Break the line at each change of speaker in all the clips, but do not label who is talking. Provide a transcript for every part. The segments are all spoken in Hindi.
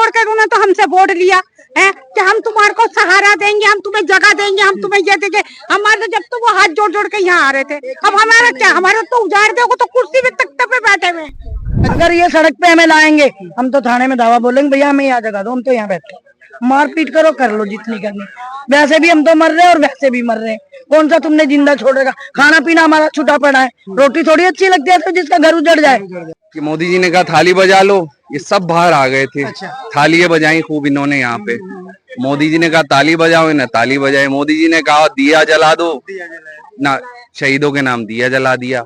जोड़ कर उन्होंने तो हमसे वोट लिया है कि हम तुम्हारे को सहारा देंगे, हम तुम्हें जगह देंगे, हम तुम्हें ये देंगे। हमारे जब तो वो हाथ जोड़ जोड़ के यहाँ आ रहे थे, अब हमारा क्या, हमारे तो उजाड़ दोगे तो कुर्सी पे तख्ते पे बैठे हुए।
अगर ये सड़क पे हमें लाएंगे, हम तो थाने में दावा बोलेंगे भैया हमें यहाँ जगह दो, हम तो यहाँ बैठे। मारपीट करो, कर लो जितनी करनी। वैसे भी हम तो मर रहे हैं और वैसे भी मर रहे हैं। कौन सा तुमने जिंदा छोड़ेगा? खाना पीना हमारा छूटा पड़ा है, रोटी थोड़ी अच्छी लगती है तो जिसका घर उजड़ जाए।
कि मोदी जी ने कहा थाली बजा लो, ये सब बाहर आ गए थे। थालियां बजाई खूब इन्होंने यहाँ पे। मोदी जी ने कहा ताली बजाओ, इन्हें ताली बजाई। मोदी जी ने कहा दिया जला दो ना, शहीदों के नाम दिया जला दिया।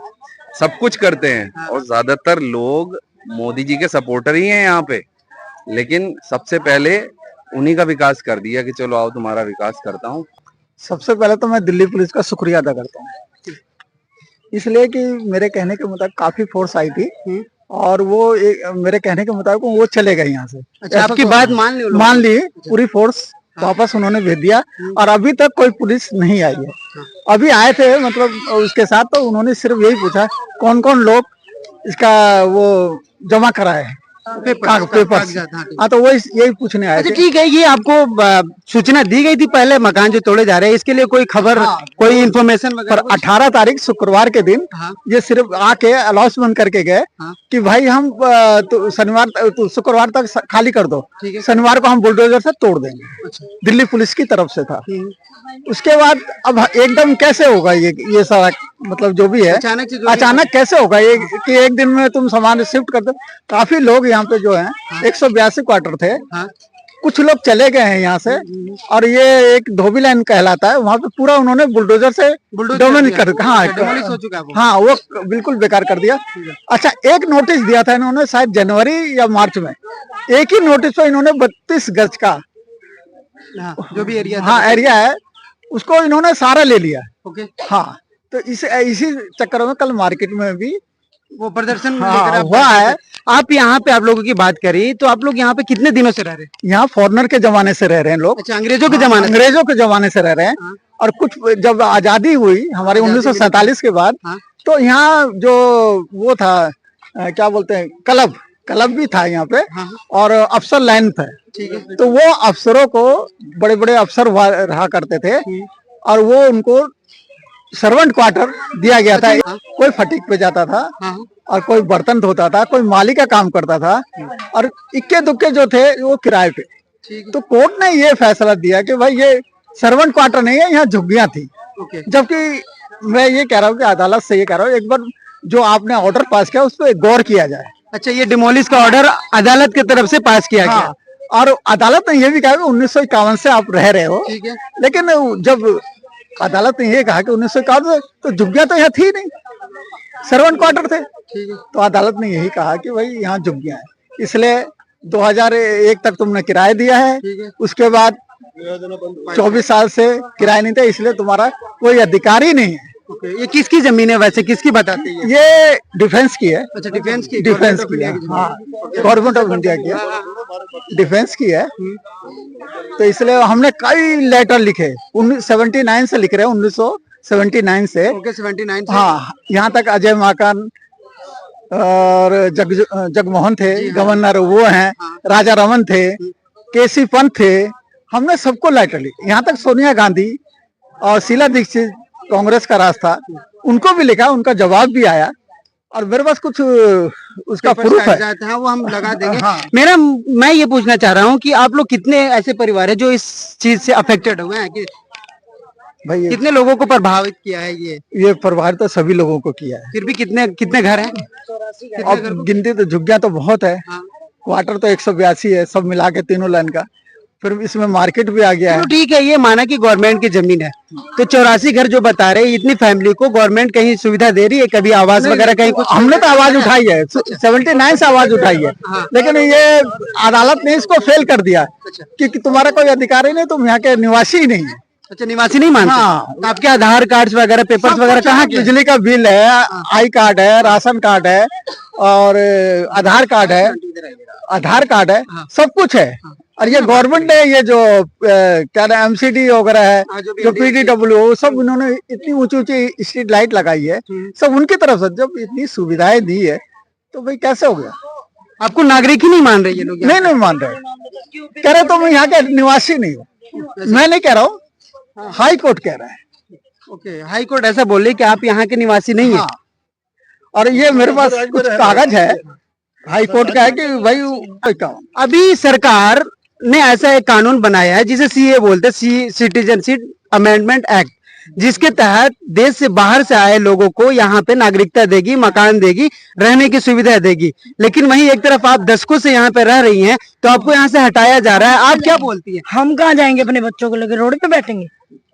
सब कुछ करते हैं और ज्यादातर लोग मोदी जी के सपोर्टर ही हैं यहाँ पे। लेकिन सबसे पहले उन्हीं का विकास कर दिया कि चलो आओ तुम्हारा विकास करता हूँ।
सबसे पहले तो मैं दिल्ली पुलिस का शुक्रिया अदा करता हूँ, इसलिए कि मेरे कहने के मुताबिक काफी फोर्स आई थी और वो मेरे कहने के मुताबिक वो चले गए यहाँ से।
अच्छा, आपकी बात मान
ली पूरी फोर्स वापस उन्होंने भेज दिया और अभी तक कोई पुलिस नहीं आई है। अभी आए थे मतलब उसके साथ, तो उन्होंने सिर्फ यही पूछा कौन कौन लोग इसका वो जमा कराए हैं पेपर्स। हाँ, तो वो यही पूछने आए थे।
ठीक है, ये आपको सूचना दी गई थी पहले मकान जो तोड़े जा रहे हैं, इसके लिए कोई खबर कोई इन्फॉर्मेशन वगैरह?
पर 18 तारीख शुक्रवार के दिन ये सिर्फ आके अनाउंसमेंट करके गए कि भाई हम तो शनिवार तो शुक्रवार तक खाली कर दो, शनिवार को हम बुलडोजर से तोड़ देंगे। दिल्ली पुलिस की तरफ से था। उसके बाद अब एकदम कैसे होगा ये सारा, मतलब जो भी है अचानक कैसे होगा ये कि एक दिन में तुम सामान शिफ्ट कर दो। काफी लोग यहाँ पे जो है 182 क्वार्टर थे, कुछ लोग चले गए हैं यहाँ से। और ये एक धोबी लाइन कहलाता है, वहाँ पे पूरा उन्होंने बुलडोजर से डोमिनेट कर, हाँ वो बिल्कुल बेकार कर दिया। अच्छा, एक नोटिस दिया था इन्होंने शायद जनवरी या मार्च में, एक ही नोटिस पे इन्होंने 32 गज का
जो भी एरिया
एरिया है उसको इन्होंने सारा ले लिया। हाँ, तो इसी चक्कर में कल मार्केट में भी
वो प्रदर्शन
हुआ है।
आप यहाँ पे आप लोगों की बात करी तो आप लोग यहाँ पे कितने दिनों से रह रहे हैं?
यहाँ फॉरेनर के जमाने से रह रहे हैं लोग।
अच्छा, अंग्रेजों के जमाने?
अंग्रेजों के जमाने से रह रहे हैं। और कुछ जब आजादी हुई हमारे 1947 के बाद, तो यहाँ जो वो था क्या बोलते हैं क्लब भी था यहाँ पे और अफसर लाइन था। तो वो अफसरों को बड़े बड़े अफसर रहा करते थे और वो उनको सर्वेंट क्वार्टर दिया गया था। कोई फटीक पे जाता था और कोई बर्तन धोता था, कोई माली का काम करता था और इक्के दुक्के जो थे वो किराए पे। तो कोर्ट ने ये फैसला दिया कि भाई ये सर्वेंट क्वार्टर नहीं है, यहाँ झुग्गियां थी। जबकि मैं ये कह रहा हूँ कि अदालत से ये कह रहा हूँ एक बार जो आपने ऑर्डर पास किया उस पर गौर किया जाए।
अच्छा, ये डिमोलिश का ऑर्डर अदालत की तरफ से पास किया गया
और अदालत ने ये भी कहा कि 1951 से आप रह रहे हो। लेकिन जब अदालत ने ये कहा कि 1951 तो झुग्गियां तो यहाँ थी नहीं, सर्वेंट क्वार्टर थे। तो अदालत ने यही कहा कि भाई यहाँ झुग्गियां हैं, इसलिए 2001 तक तुमने किराया दिया है, उसके बाद 24 साल से किराया नहीं था, इसलिए तुम्हारा कोई अधिकार ही नहीं है।
ये किसकी जमीन है वैसे, किसकी बताती है?
ये डिफेंस की है।
अच्छा, डिफेंस की
है। हाँ, गवर्नमेंट ऑफ इंडिया की है, डिफेंस की है। तो इसलिए हमने कई लेटर लिखे, 79 से लिख रहे हैं, 1979 से।
79 से।
हाँ, यहाँ तक अजय माकन और जगमोहन थे गवर्नर, वो हैं, राजा रमन थे, केसी पंत थे, हमने सबको लेटर लिखे। यहाँ तक सोनिया गांधी और शीला दीक्षित कांग्रेस का रास्ता, उनको भी लिखा, उनका जवाब भी आया और मेरे पास कुछ उसका प्रूफ है,
वो हम लगा देंगे। मैं ये पूछना चाह रहा हूँ कि आप लोग कितने ऐसे परिवार है जो इस चीज से अफेक्टेड हुए हैं, कि भाई कितने लोगों को प्रभावित किया है? ये
प्रभावित तो सभी लोगों को किया है।
फिर भी कितने घर हैं?
अब गिनती तो झुग्गियां तो बहुत है। क्वार्टर तो 182 है, सब मिला के तीनों लाइन का। फिर इसमें मार्केट भी आ गया है।
ठीक है, ये माना कि गवर्नमेंट की जमीन है, तो 84 घर जो बता रहे हैं, इतनी फैमिली को गवर्नमेंट कहीं सुविधा दे रही है? कभी आवाज वगैरह कहीं कुछ?
हमने तो आवाज उठाई है, 79 से आवाज उठाई है, लेकिन ये अदालत ने इसको फेल कर दिया कि तुम्हारा कोई अधिकार ही नहीं, तुम यहाँ के निवासी ही नहीं है।
अच्छा, निवासी नहीं मानते? तो आपके आधार कार्ड वगैरह, पेपर्स वगैरह कहाँ?
बिजली का बिल है, आई कार्ड है, राशन कार्ड है और आधार कार्ड है, सब कुछ है। और ये गवर्नमेंट ने ये जो क्या नाम एमसीडी वगैरह है, जो पीडीडब्ल्यू, सब उन्होंने इतनी ऊंची ऊंची स्ट्रीट लाइट लगाई है, सब उनकी तरफ से। जब इतनी सुविधाएं दी है तो भाई कैसे हो गया?
आपको नागरिक ही नहीं मान रहे ये लोग?
नहीं मान रहे। कह रहे तो मैं यहाँ का निवासी नहीं हूँ, मैं नहीं कह रहा हूँ, हाई कोर्ट कह रहा है।
ओके, हाई कोर्ट ऐसा बोले कि आप यहाँ के निवासी नहीं है।
हाँ। और ये मेरे पास कुछ कागज है हाई कोर्ट का है कि भाई
अभी सरकार ने ऐसा एक कानून बनाया है जिसे सीए बोलते हैं, सिटीजनशिप अमेंडमेंट एक्ट, जिसके तहत देश से बाहर से आए लोगों को यहाँ पे नागरिकता देगी, मकान देगी, रहने की सुविधा देगी। लेकिन वहीं एक तरफ आप दशकों से यहाँ पे रह रही हैं, तो आपको यहाँ से हटाया जा रहा है। आप क्या बोलती हैं?
हम कहाँ जाएंगे? अपने बच्चों को लेकर रोड पे बैठेंगे?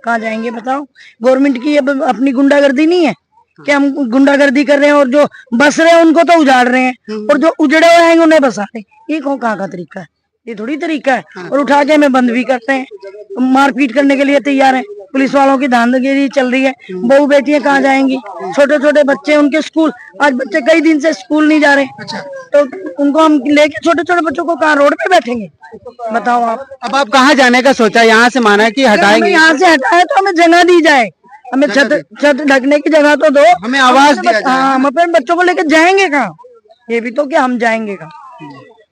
कहाँ जाएंगे बताओ? गवर्नमेंट की अब अपनी गुंडागर्दी नहीं है कि हम गुंडागर्दी कर रहे हैं और जो बस रहे हैं उनको तो उजाड़ रहे हैं और जो उजड़े हुए हैं उन्हें बसा रहे हैं। ये कहाँ का तरीका है? ये थोड़ी तरीका है। और उठा के हमें बंद भी करते हैं, मारपीट करने के लिए तैयार है। पुलिस वालों की धांधलीगिरी चल रही है। बहू बेटियां कहाँ जाएंगी? छोटे छोटे बच्चे, उनके स्कूल, आज बच्चे कई दिन से स्कूल नहीं जा रहे, तो उनको हम लेके छोटे छोटे बच्चों को कहाँ रोड पे बैठेंगे बताओ आप?
अब आप कहाँ जाने का सोचा? यहाँ से माना है कि हटाएंगे?
यहाँ से हटाए तो हमें जगह दी जाए, हमें छत ढकने की जगह तो दो,
हमें आवाज दिया जाए।
हाँ, हम अपने बच्चों को लेकर जाएंगे कहाँ? ये भी तो क्या हम जाएंगे कहाँ?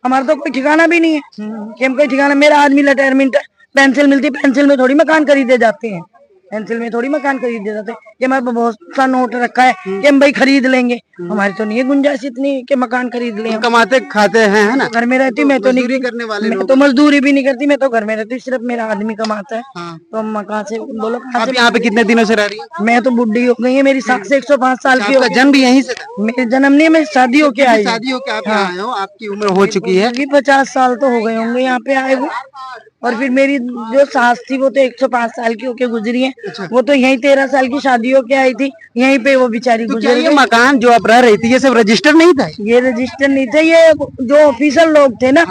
हमारा तो कोई ठिकाना भी नहीं है कि हम कोई ठिकाना। मेरा आदमी रिटायरमेंट है, पेंसिल मिलती, पेंसिल में थोड़ी मकान खरीदे जाते हैं, पेंसिल में थोड़ी मकान खरीदे जाते हैं। ये हमारे पास बहुत सा नोट रखा है कि हम भाई खरीद लेंगे, हमारी तो नहीं है गुंजाइश इतनी कि मकान खरीद लें।
कमाते खाते हैं, है ना?
घर में रहती मैं तो नहीं
करने वाले
मैं तो मजदूरी भी नहीं करती, मैं तो घर में रहती, सिर्फ मेरा आदमी कमाता है। तो हम मकान से बोलो कहाँ
आप
से?
यहाँ पे कितने दिनों से रह रही हैं?
मैं तो बुढ़ी हो गई है, मेरी सात से 105 साल की हो
आपका
गई।
जन्म भी यहीं से था?
मेरे जन्म नहीं, मैं शादी होके आई।
शादी होके आप यहाँ आए हो, आपकी उम्र हो चुकी है।
50 साल तो हो गए होंगे यहाँ पे आए हुए। और फिर मेरी जो सास थी वो तो 105 साल की होके गुजरी है। वो तो यही 13 साल की शादी होके आई थी, यहीं पे वो बेचारी
तो क्या
गुजर
ये
गई।
मकान जो आप रह रही थी ये सब रजिस्टर नहीं था?
ये रजिस्टर नहीं थे, ये जो ऑफिसर लोग थे ना,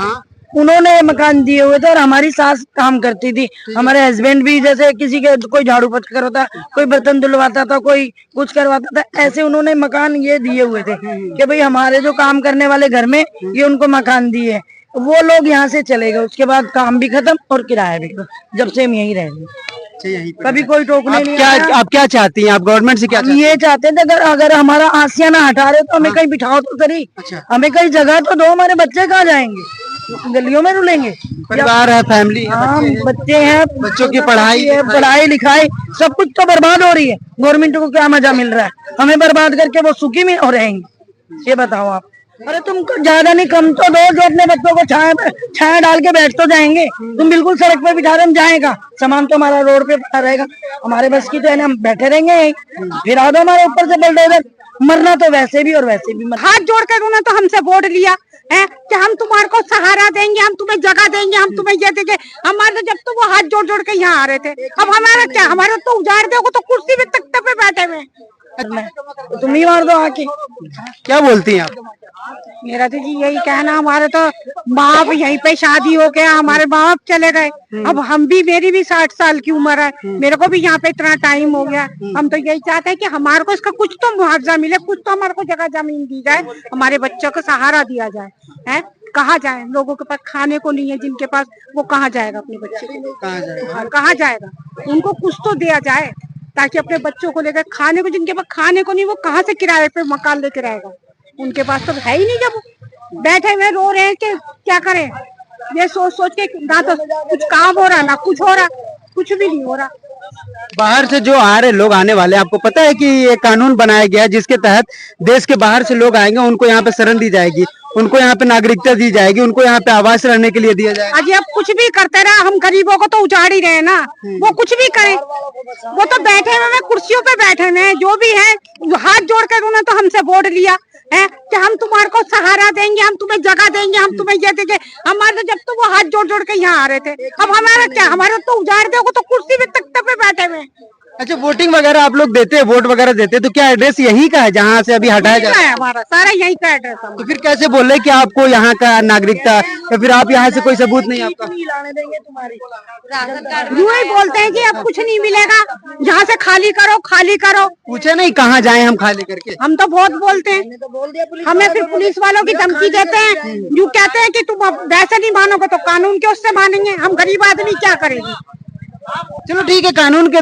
उन्होंने मकान दिए हुए थे। और हमारी सास काम करती थी, हमारे हस्बैंड भी जैसे किसी के कोई झाड़ू पोछा करवाता, कोई बर्तन धुलवाता था, कोई कुछ करवाता था, ऐसे उन्होंने मकान ये दिए हुए थे कि भाई हमारे जो काम करने वाले घर में ये उनको मकान दिए है। वो लोग यहाँ से चले गए, उसके बाद काम भी खत्म और किराया भी खत्म, जब से हम यहीं रह गए। कभी कोई टोकने नहीं आया।
आप क्या चाहती हैं? आप गवर्नमेंट से क्या
हम ये चाहते थे अगर हमारा आसियाना हटा रहे तो हमें कहीं बिठाओ तो सही, हमें कहीं जगह तो दो। हमारे बच्चे कहाँ जाएंगे? गलियों में रुलेंगे?
परिवार है, फैमिली है,
हाँ, बच्चे हैं,
बच्चों की पढ़ाई
है, पढ़ाई लिखाई सब कुछ तो बर्बाद हो रही है। गवर्नमेंट को क्या मजा मिल रहा है? हमें बर्बाद करके वो सुखी में हो रहेंगे? ये बताओ आप। अरे तुम ज्यादा नहीं कम तो दो, जो अपने बच्चों को छाया डाल के बैठ तो जाएंगे। तुम बिल्कुल सड़क पे बिठा रहे जाएगा, सामान तो हमारा रोड पे पड़ा रहेगा। हमारे बस की तो है ना, हम बैठे रहेंगे यहीं। फिर आ दो हमारे ऊपर से बुलडोजर, मरना तो वैसे भी और वैसे भी हाथ जोड़ कर उन्होंने तो हमसे वोट लिया है कि हम तुम्हारे को सहारा देंगे, हम तुम्हें जगह देंगे, हम तुम्हें ये देंगे। हमारे जब तो वो हाथ जोड़ जोड़ के यहाँ आ रहे थे, अब हमारा क्या? हमारा तो उजाड़ दो, तो कुर्सी पे तख्ते पे बैठे हुए। तुम ही मार दो आके।
क्या बोलती हैं आप?
मेरा तो जी यही कहना, हमारे तो माँ बाप यहीं पे शादी हो गया, हमारे माँ बाप चले गए। अब हम भी, मेरी भी 60 साल की उम्र है, मेरे को भी यहाँ पे इतना टाइम हो गया। हम तो यही चाहते हैं कि हमारे को इसका कुछ तो मुआवजा मिले, कुछ तो हमारे को जगह जमीन दी जाए, हमारे बच्चों को सहारा दिया जाए। है कहाँ जाए? लोगों के पास खाने को नहीं है, जिनके पास, वो कहाँ जाएगा? अपने बच्चे को कहाँ जाएगा? उनको कुछ तो दिया जाए ताकि अपने बच्चों को लेकर खाने को, जिनके पास खाने को नहीं, वो कहाँ से किराए पे मकान लेके रहेगा? उनके पास तो है ही नहीं। जब बैठे हुए रो रहे हैं कि क्या करें, ये सोच सोच के ना तो कुछ काम हो रहा, ना कुछ हो रहा, कुछ भी नहीं हो रहा।
बाहर से जो आ रहे लोग आने वाले, आपको पता है कि ये कानून बनाया गया है जिसके तहत देश के बाहर से लोग आएंगे, उनको यहाँ पे शरण दी जाएगी, उनको यहाँ पे नागरिकता दी जाएगी, उनको यहाँ पे आवास रहने के लिए दिया जाएगा।
अजी अब कुछ भी करते रहे, हम गरीबों को तो उजाड़ ही रहे ना। वो कुछ भी करें, वो तो बैठे हुए कुर्सियों पे बैठे हुए हैं, जो भी है हाथ जोड़ कर उन्होंने तो हमसे वोट लिया है कि हम तुम्हारे को सहारा देंगे, हम तुम्हें जगह देंगे, हम तुम्हें ये देंगे। हमारे जब तो वो हाथ जोड़ जोड़ के यहाँ आ रहे थे, अब हमारा क्या? हमारा तो उजाड़ दो, तो कुर्सी पे तख्ते पे बैठे हुए।
अच्छा, वोटिंग वगैरह आप लोग देते हैं, वोट वगैरह देते हैं, तो क्या एड्रेस यही का है जहाँ से अभी हटाया जा रहा है?
हमारा सारा यही का एड्रेस है।
तो फिर कैसे बोल रहे कि आपको यहाँ का नागरिकता, या फिर आप यहाँ से कोई सबूत नहीं आपका?
यूं ही बोलते हैं कि अब कुछ नहीं मिलेगा, यहाँ से खाली करो, खाली करो।
पूछे नहीं कहाँ जाए हम खाली करके?
हम तो बहुत बोलते हैं, हमें फिर पुलिस वालों की धमकी देते हैं, यूं कहते हैं कि तुम अब वैसे नहीं मानोगे तो कानून के उससे मानेंगे। हम गरीब आदमी क्या करेंगे?
चलो ठीक है, कानून के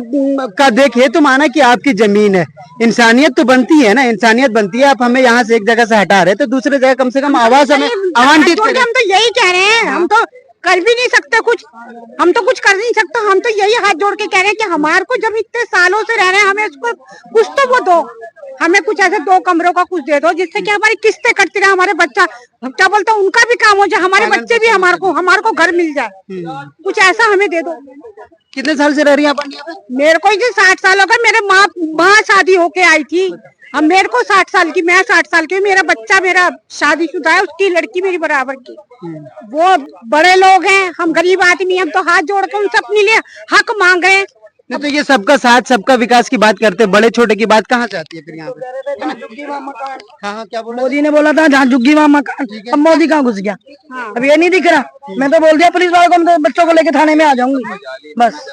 का देखिए तो माना कि आपकी जमीन है, इंसानियत तो बनती है ना, इंसानियत बनती है। आप हमें यहाँ से एक जगह से हटा रहे तो दूसरे जगह कम से कम आवाज हमें आवंटित करें।
हम तो यही कह रहे हैं, हम तो कर भी नहीं सकते कुछ, हम तो कुछ कर नहीं सकते। हम तो यही हाथ जोड़ के कह रहे हैं कि हमारे को जब इतने सालों से रह रहे हैं, हमें इसको कुछ तो वो दो, हमें कुछ ऐसे 2 कमरों का कुछ दे दो जिससे कि हमारी किस्तें कटती रहे, हमारे बच्चा क्या बोलते हैं उनका भी काम हो जाए, हमारे बच्चे भी हमारे को घर मिल जाए, कुछ ऐसा हमें दे दो।
कितने साल से रह रही हैं आप इंडिया में?
मेरे को जी 60 साल हो गए, मेरे माँ शादी होके आई थी, अब मेरे को 60 साल की, मैं 60 साल की, मेरा बच्चा मेरा शादीशुदा है, उसकी लड़की मेरी बराबर की, वो बड़े लोग हैं, हम गरीब आदमी, हम तो हाथ जोड़ के उनसे अपने लिए हक मांग रहे हैं।
नहीं तो ये सबका साथ सबका विकास की बात करते हैं, बड़े छोटे की बात कहाँ से आती है फिर यहाँ पे? हाँ हाँ, क्या बोला?
मोदी ने बोला था जहाँ झुग्गी वहाँ मकान, अब मोदी कहाँ घुस गया? अब ये नहीं दिख रहा, मैं तो बोल दिया पुलिस वालों को, मैं तो बच्चों को लेके थाने में आ जाऊंगी, बस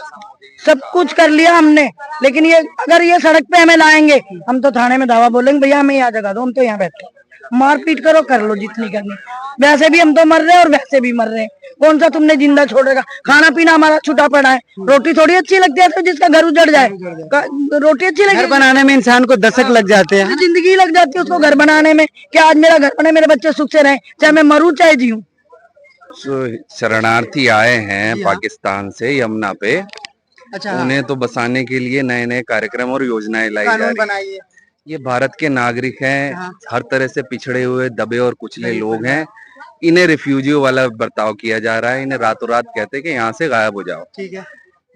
सब कुछ कर लिया हमने। लेकिन ये अगर ये सड़क पे हमें लाएंगे, हम तो थाने में दावा बोलेंगे भैया हमें यहाँ जगह दो, हम तो यहाँ बैठे, मारपीट करो कर लो जितनी करनी, वैसे भी हम तो मर रहे हैं और वैसे भी मर रहे हैं, कौन सा तुमने जिंदा छोड़ेगा? खाना पीना हमारा छूटा पड़ा है, रोटी थोड़ी अच्छी लगती है तो जिसका घर उजड़ जाए, रोटी अच्छी
घर
लगती
बनाने में इंसान को दशक लग जाते हैं।
है, जिंदगी लग जाती है उसको घर बनाने में। क्या आज मेरा घर बने, मेरे बच्चे सुख से रहें, चाहे मैं मरूं चाहे जीऊं।
शरणार्थी आए हैं पाकिस्तान से यमुना पे,
अच्छा,
उन्हें तो बसाने के लिए नए नए कार्यक्रम और योजनाएं लाई जा
कानून
रही
बनाई है।
है। ये भारत के नागरिक हैं, हर तरह से पिछड़े हुए दबे और कुचले लोग हैं, इन्हें रिफ्यूजियों वाला बर्ताव किया जा रहा है, इन्हें रातों रात कहते हैं कि यहाँ से गायब हो जाओ।
ठीक है।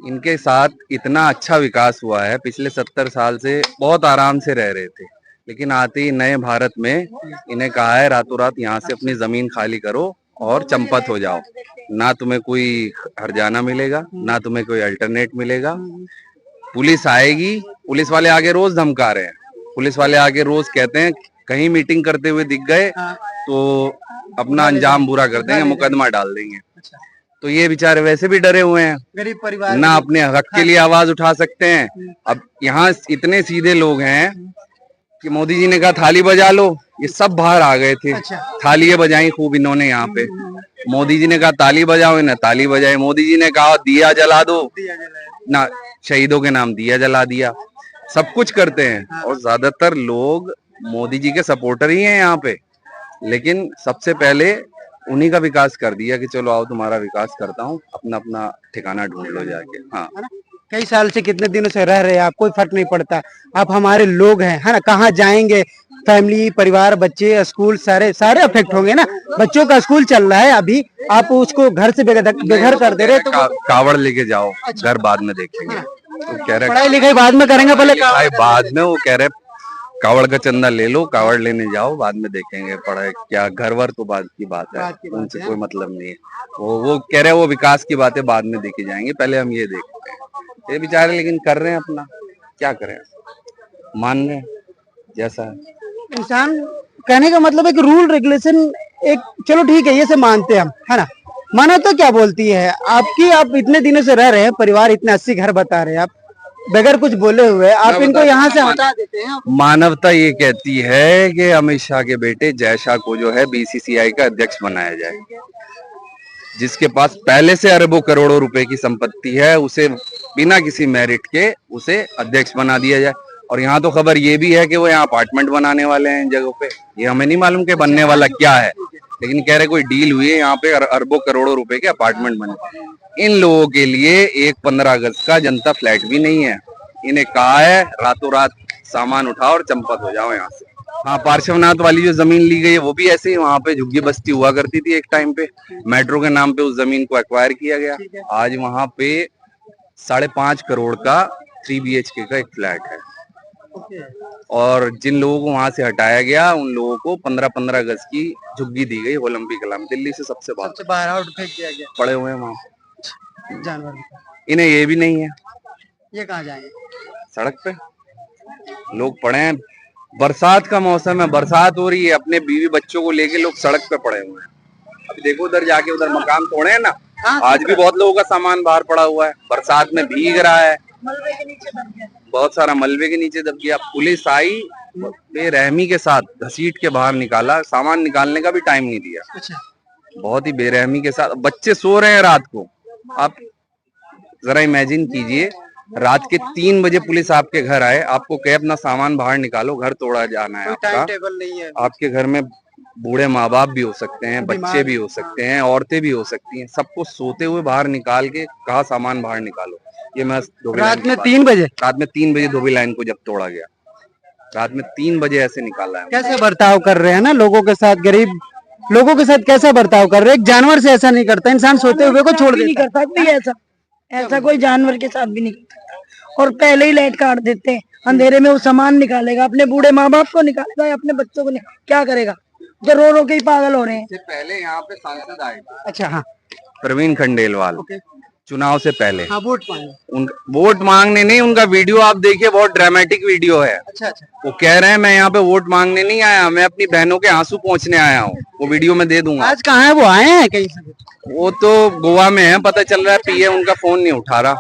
इनके साथ इतना अच्छा विकास हुआ है, पिछले 70 साल से बहुत आराम से रह रहे थे, लेकिन आते ही नए भारत में इन्हें कहा है रातों रात यहाँ से अपनी जमीन खाली करो और चंपत हो जाओ, ना तुम्हें कोई हर्जाना मिलेगा, ना तुम्हें कोई अल्टरनेट मिलेगा। पुलिस आएगी, पुलिस वाले आगे रोज धमका रहे हैं, पुलिस वाले आगे रोज कहते हैं कहीं मीटिंग करते हुए दिख गए तो अपना अंजाम बुरा कर देंगे, मुकदमा डाल देंगे। तो ये बेचारे वैसे भी डरे हुए हैं,
गरीब परिवार
ना अपने हक के लिए आवाज उठा सकते हैं। अब यहाँ इतने सीधे लोग हैं कि मोदी जी ने कहा थाली बजा लो, ये सब बाहर आ गए थे, थालियां बजाई खूब इन्होंने यहाँ पे। मोदी जी ने कहा ताली बजाओ, इन्हें ताली बजाई। मोदी जी ने कहा दिया जला दो, ना शहीदों के नाम दिया जला दिया। सब कुछ करते हैं और ज्यादातर लोग मोदी जी के सपोर्टर ही हैं यहाँ पे, लेकिन सबसे पहले उन्हीं का विकास कर दिया कि चलो आओ तुम्हारा विकास करता हूँ, अपना अपना ठिकाना ढूंढ लो जाके। हाँ,
कई साल से कितने दिनों से रह रहे हैं आप, कोई फर्क नहीं पड़ता। आप हमारे लोग हैं, है ना, कहाँ जाएंगे? फैमिली, परिवार, बच्चे, स्कूल सारे अफेक्ट होंगे ना। बच्चों का स्कूल चल रहा है अभी, आप उसको घर से बेघर कर दे रहे तो
कावड़ लेके जाओ, घर बाद में देखेंगे। तो कह रहे
पढ़ाई लिखाई बाद में करेंगे, पहले
बाद में। वो कह रहे कावड़ का चंदा ले लो, कावड़ लेने जाओ, बाद में देखेंगे पढ़ाई क्या, घर वर तो बाद की बात है, उनसे कोई मतलब नहीं है। वो कह रहे हैं वो विकास की बातें बाद में देखी जाएंगी, पहले हम ये देखते हैं। ये बेचारे लेकिन कर रहे हैं अपना, क्या करें, मान रहे हैं जैसा है।
इंसान कहने का मतलब है कि रूल रेगुलेशन एक, चलो ठीक है, ये से मानते हैं हम, है ना। माना तो क्या बोलती है आपकी? आप इतने दिनों से रह रहे हैं, परिवार इतने 80 घर बता रहे हैं, आप बगैर कुछ बोले हुए आप इनको यहाँ से हटा देते हैं।
मानवता ये कहती है कि अमित शाह के बेटे जय शाह को जो है बीसीसीआई का अध्यक्ष बनाया जाए, जिसके पास पहले से अरबों करोड़ों रुपए की संपत्ति है, उसे बिना किसी मेरिट के उसे अध्यक्ष बना दिया जाए। और यहाँ तो खबर ये भी है कि वो यहाँ अपार्टमेंट बनाने वाले हैं इन जगहों पे, ये हमें नहीं मालूम कि बनने वाला क्या है, लेकिन कह रहे कोई डील हुई है यहाँ पे अरबों करोड़ों रुपए के अपार्टमेंट बने। इन लोगों के लिए एक 15 अगस्त का जनता फ्लैट भी नहीं है, इन्हें कहा है रातों रात सामान उठाओ और चंपत हो जाओ यहाँ से। हाँ, पार्श्वनाथ वाली जो जमीन ली गई है वो भी ऐसे ही, वहाँ पे झुग्गी बस्ती हुआ करती थी एक टाइम पे, मेट्रो के नाम पे उस जमीन को एक्वायर किया गया। आज वहाँ पे 5.5 करोड़ का 3 BHK का एक फ्लैट है, और जिन लोगों को वहां से हटाया गया उन लोगों को 15-15 गज की झुग्गी दी गई ओलंपिक कला में, दिल्ली से सबसे बाहर
आउट फेंक दिया गया,
पड़े हुए हैं वहाँ
जानवर।
इन्हें ये भी नहीं है,
ये कहाँ जाएंगे?
सड़क पे लोग पड़े हैं। बरसात का मौसम है, बरसात हो रही है, अपने बीवी बच्चों को लेके लोग सड़क पे पड़े हुए हैं। अभी देखो उधर जाके, उधर मकान तोड़े हैं ना, आज भी बहुत लोगों का सामान बाहर पड़ा हुआ है, बरसात में भीग रहा है, बहुत सारा मलबे के नीचे दब गया। पुलिस आई, बेरहमी के साथ घसीट के बाहर निकाला, सामान निकालने का भी टाइम नहीं दिया, बहुत ही बेरहमी के साथ। बच्चे सो रहे हैं रात को, आप जरा इमेजिन कीजिए, रात के 3 बजे पुलिस आपके घर आए, आपको कहे अपना सामान बाहर निकालो, घर तोड़ा जाना है आपका,
टेबल नहीं है,
आपके घर में बूढ़े माँ बाप भी हो सकते हैं, बच्चे भी हो सकते हैं, औरतें भी हो सकती हैं, सबको सोते हुए बाहर निकाल के कहा सामान बाहर निकालो। ये मैं धोबी लाइन
रात
की
में
बात-
3 बजे
रात में 3 बजे धोबी लाइन को जब तोड़ा गया, रात में 3 बजे ऐसे निकाला है।
कैसे बर्ताव कर रहे हैं ना लोगों के साथ, गरीब लोगों के साथ कैसा बर्ताव कर रहे हैं? एक जानवर से ऐसा नहीं करता, इंसान सोते हुए को छोड़
भी नहीं
देता है।
करता कोई ऐसा, ऐसा कोई जानवर के साथ भी नहीं करता। और पहले ही लाइट काट देते हैं, अंधेरे में वो सामान निकालेगा, अपने बूढ़े माँ बाप को निकालेगा या अपने बच्चों को क्या करेगा? जो रो रो के ही पागल हो रहे हैं।
इससे पहले यहाँ पे सांसद आए थे,
अच्छा, हाँ
प्रवीण खंडेलवाल, चुनाव से पहले।
हाँ, वोट मांगे।
वोट मांगने नहीं, उनका वीडियो आप देखिए, बहुत ड्रामेटिक वीडियो है।
अच्छा,
वो कह रहे हैं मैं यहाँ पे वोट मांगने नहीं आया, मैं अपनी बहनों के आंसू पोंछने आया हूँ। वो वीडियो में दे दूंगा।
आज कहाँ है वो? आए हैं कहीं से?
वो तो गोवा में है, पता चल रहा है पीए उनका फोन नहीं उठा रहा।